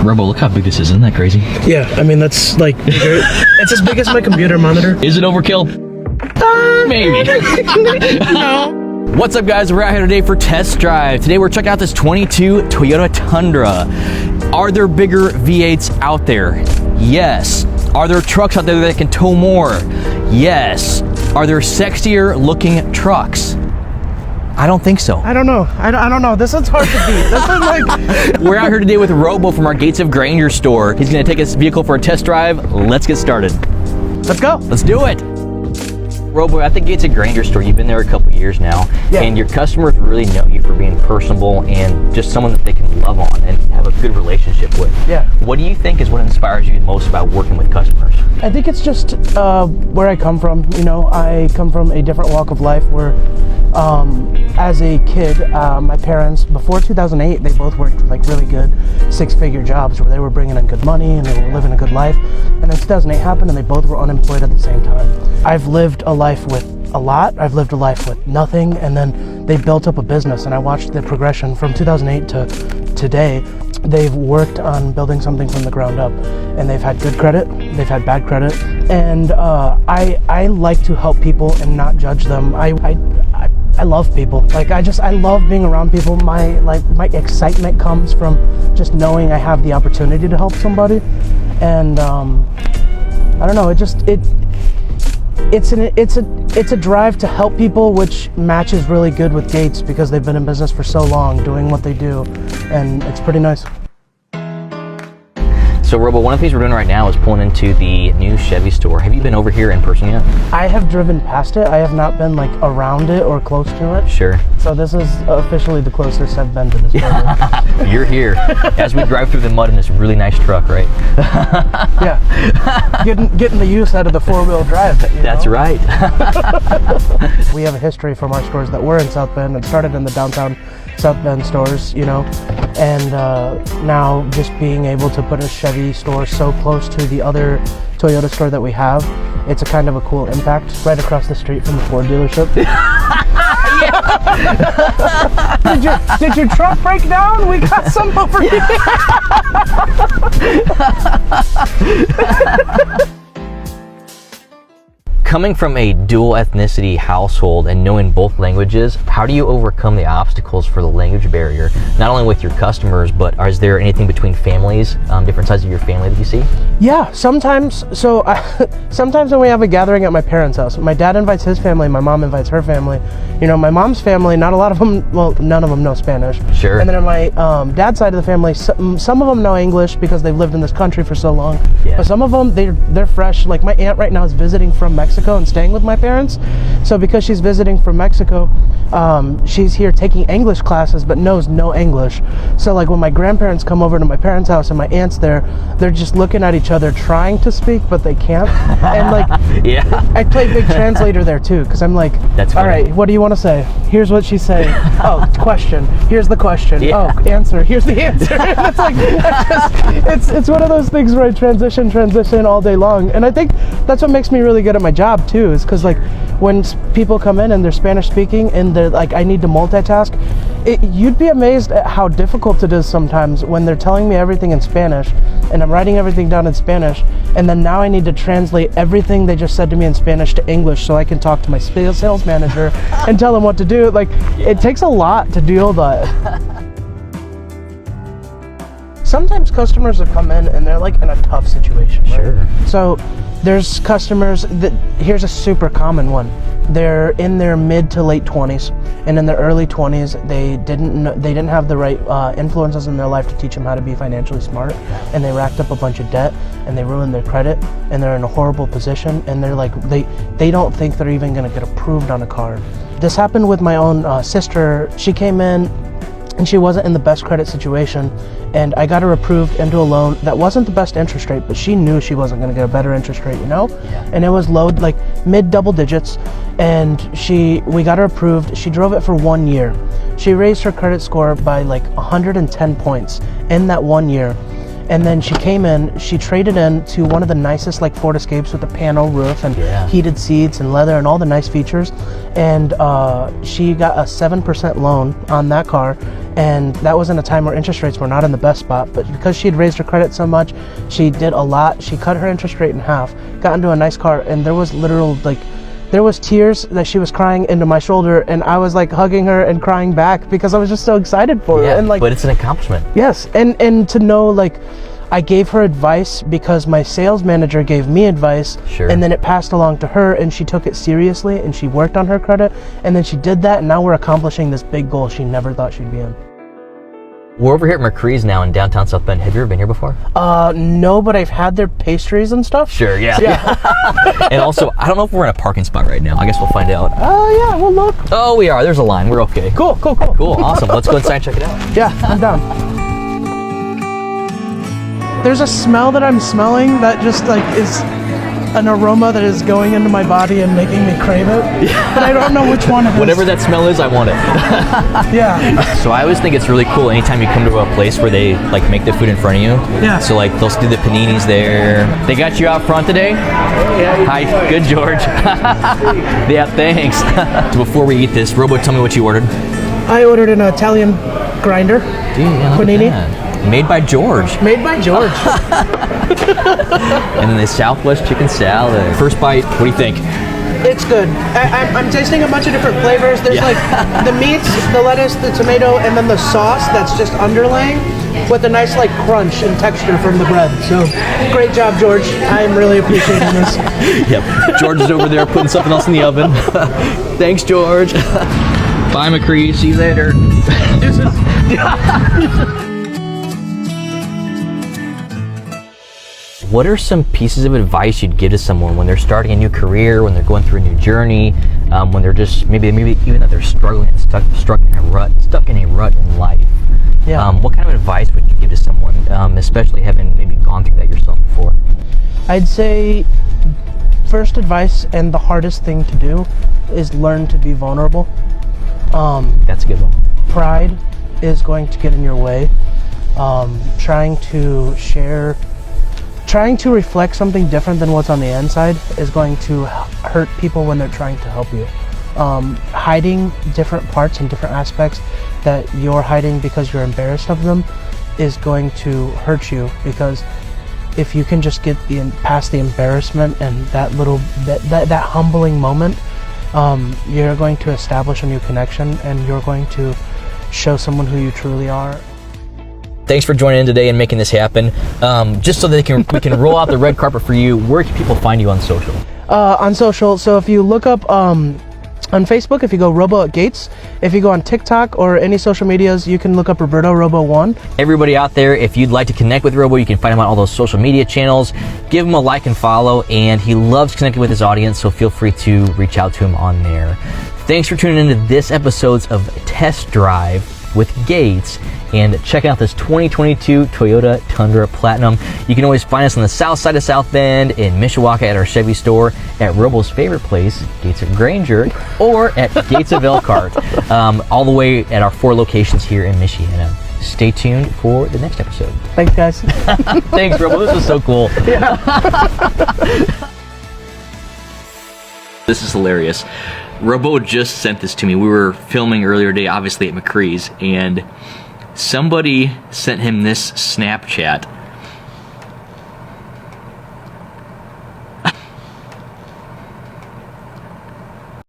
Robo, look how big this is. Isn't that crazy? Yeah, I mean, that's like bigger. It's as big as my computer monitor. Is it overkill? Maybe. No. What's up, guys? We're out here today for test drive. Today we're checking out this 22 Toyota Tundra. Are there bigger V8s out there? Yes. Are there trucks out there that can tow more? Yes. Are there sexier looking trucks? I don't think so. I don't know. I don't know. This is hard to beat. This is like... We're out here today with Robo from our Gates of Granger store. He's gonna take his vehicle for a test drive. Let's get started. Let's go. Let's do it. Robo, at the Gates of Granger store, you've been there a couple years now, and your customers really know you for being personable and just someone that they can love on and have a good relationship with. Yeah. What do you think is what inspires you most about working with customers? I think it's just where I come from. You know, I come from a different walk of life where as a kid, my parents, before 2008, they both worked like really good six-figure jobs where they were bringing in good money and they were living a good life. And then 2008 happened and they both were unemployed at the same time. I've lived a life with a lot. I've lived a life with nothing. And then they built up a business and I watched the progression from 2008 to today. They've worked on building something from the ground up and they've had good credit, they've had bad credit. And I like to help people and not judge them. I love people. Like I love being around people. My excitement comes from just knowing I have the opportunity to help somebody. And I don't know, it's a drive to help people, which matches really good with Gates because they've been in business for so long doing what they do, and it's pretty nice. So Robo, one of the things we're doing right now is pulling into the new Chevy store. Have you been over here in person yet? I have driven past it. I have not been like around it or close to it. Sure. So this is officially the closest I've been to this building. You're here as we drive through the mud in this really nice truck, right? Yeah. Getting the use out of the four-wheel drive. That's right. We have a history from our stores that were in South Bend and started in the downtown South Bend stores, you know, and now just being able to put a Chevy store so close to the other Toyota store that we have, it's a kind of a cool impact right across the street from the Ford dealership. Did your truck break down? We got some over here. Coming from a dual ethnicity household and knowing both languages, how do you overcome the obstacles for the language barrier? Not only with your customers, but is there anything between families, different sides of your family that you see? Yeah, sometimes. So sometimes when we have a gathering at my parents' house, my dad invites his family, my mom invites her family. You know, my mom's family, not a lot of them, well, none of them know Spanish. Sure. And then on my dad's side of the family, some of them know English because they've lived in this country for so long. Yeah. But some of them, they're fresh. Like my aunt right now is visiting from Mexico and staying with my parents. So because she's visiting from Mexico, she's here taking English classes but knows no English. So like when my grandparents come over to my parents' house and my aunt's there, they're just looking at each other trying to speak but they can't. And like yeah, I play big translator there too because I'm like, that's all right, what do you want to say? Here's what she's saying. Oh, question. Here's the question. Yeah. Oh, answer. Here's the answer. It's like it's one of those things where I transition all day long. And I think that's what makes me really good at my job too, is because like when people come in and they're Spanish speaking and they're like, I need to multitask, you'd be amazed at how difficult it is sometimes when they're telling me everything in Spanish and I'm writing everything down in Spanish, and then now I need to translate everything they just said to me in Spanish to English so I can talk to my sales manager and tell them what to do. Like, it takes a lot to deal with that. Sometimes customers will come in and they're like in a tough situation. Right? Sure. So there's customers that, here's a super common one. They're in their mid to late 20s, and in their early 20s, they didn't have the right influences in their life to teach them how to be financially smart, and they racked up a bunch of debt, and they ruined their credit, and they're in a horrible position, and they're like, they don't think they're even gonna get approved on a car. This happened with my own sister. She came in, and she wasn't in the best credit situation, and I got her approved into a loan that wasn't the best interest rate, but she knew she wasn't going to get a better interest rate, you know? Yeah. And it was low, like mid double digits, and we got her approved. She drove it for 1 year. She raised her credit score by like 110 points in that 1 year. And then she came in, she traded in to one of the nicest like Ford Escapes with the panel roof and heated seats and leather and all the nice features. And she got a 7% loan on that car. And that was in a time where interest rates were not in the best spot. But because she had raised her credit so much, she did a lot. She cut her interest rate in half, got into a nice car, and there was there was tears that she was crying into my shoulder, and I was like hugging her and crying back because I was just so excited for her. And like, but it's an accomplishment. Yes, and to know like I gave her advice because my sales manager gave me advice, and then it passed along to her, and she took it seriously, and she worked on her credit, and then she did that, and now we're accomplishing this big goal she never thought she'd be in. We're over here at McCree's now in downtown South Bend. Have you ever been here before? No, but I've had their pastries and stuff. Sure, yeah. And also, I don't know if we're in a parking spot right now. I guess we'll find out. Yeah, we'll look. Oh, we are. There's a line. We're okay. Cool, Awesome. Let's go inside and check it out. Yeah, I'm down. There's a smell that I'm smelling that just like is an aroma that is going into my body and making me crave it. But I don't know which one it is. Whatever that smell is, I want it. Yeah. So I always think it's really cool anytime you come to a place where they like make the food in front of you. Yeah. So like they'll do the paninis there. They got you out front today? Yeah. Hi, good George. Yeah, thanks. So before we eat this, Robo, tell me what you ordered. I ordered an Italian grinder. Dude, yeah, panini. Made by George. Made by George. And then the Southwest chicken salad. First bite, what do you think? It's good. I'm tasting a bunch of different flavors. There's like the meats, the lettuce, the tomato, and then the sauce that's just underlaying with a nice like crunch and texture from the bread. So great job, George. I'm really appreciating this. Yep. George is over there putting something else in the oven. Thanks, George. Bye, McCree. See you later. What are some pieces of advice you'd give to someone when they're starting a new career, when they're going through a new journey, when they're just maybe even that they're struggling, stuck in a rut in life? Yeah. What kind of advice would you give to someone, especially having maybe gone through that yourself before? I'd say first advice and the hardest thing to do is learn to be vulnerable. That's a good one. Pride is going to get in your way. Trying to reflect something different than what's on the inside is going to hurt people when they're trying to help you. Hiding different parts and different aspects that you're hiding because you're embarrassed of them is going to hurt you, because if you can just get past the embarrassment and that humbling moment, you're going to establish a new connection, and you're going to show someone who you truly are. Thanks for joining in today and making this happen. Just so that we can roll out the red carpet for you, where can people find you on social? On social, so if you look up on Facebook, if you go Robo at Gates, if you go on TikTok or any social medias, you can look up Roberto Robo 1. Everybody out there, if you'd like to connect with Robo, you can find him on all those social media channels. Give him a like and follow, and he loves connecting with his audience, so feel free to reach out to him on there. Thanks for tuning into this episode of Test Drive with Gates, and check out this 2022 Toyota Tundra Platinum. You can always find us on the south side of South Bend in Mishawaka at our Chevy store, at Robo's favorite place, Gates of Granger, or at Gates of Elkhart, all the way at our 4 locations here in Michiana. Stay tuned for the next episode. Thanks, guys. Thanks, Robo. This was so cool. This is hilarious. Robo just sent this to me. We were filming earlier today, obviously at McCree's, and somebody sent him this Snapchat